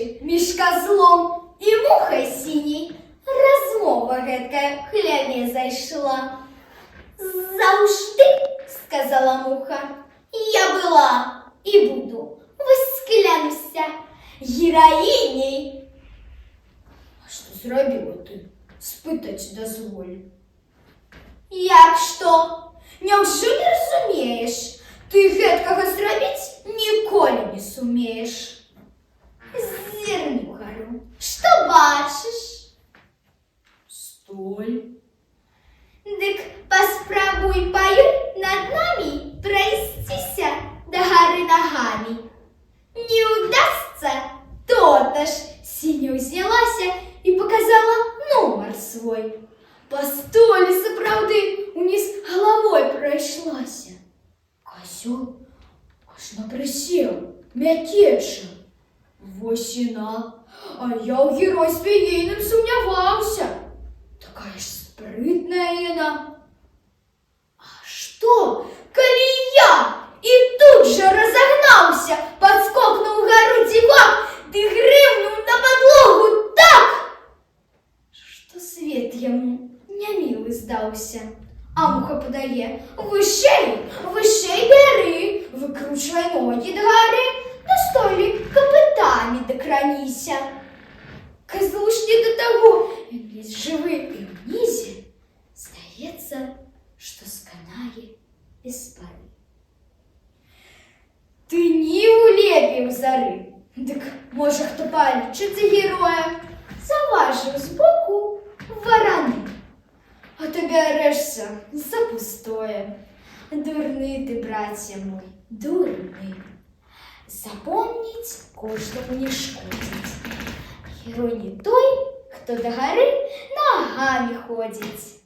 ночі між козлом і мухой синій розмова гэтка в хляве зайшла. «Завжди, — сказала муха, — я була і буду, ось клянуся, героїней». «А що зробила ти? Спитать дозволь». «Як що? Невже не розумієш? Ти гэткага зробить ніколи не сумеєш». «Зірни вгору, що бачиш?» «Столь». «Дык паспрабуй паю над нами пройстися до горы ногами. Не удастся, то-то ж». Синя взялася і показала номер свой. По столі, сапраўды, униз головой пройшлася. Козёл аж напрысеў, мякеча. Вось яна, а я ў геройстве ейным сумняваўся. Такая ж спрытная яна. А што, калі я і тут же разогнаўся, подскокнуў вгару дзівак, ды грымнуў на подлогу так, што свет яму нямілы здаўся. А муха падае: «Вышэй, вышэй бяры, выкручвай ногі да гары, на столі капытамі дакраніся». Козлу ж не до того, він весь живий і внизе, здається, що сканає без пари. Ти ніву лепів зари, дик може хто палічиться героя, заважив збоку варани. А тобі орешся за пустое. Дурний ти, братя мой, дурний. Запомнить кожному не шкодить. Герой не той, хто до гори ногами ходить.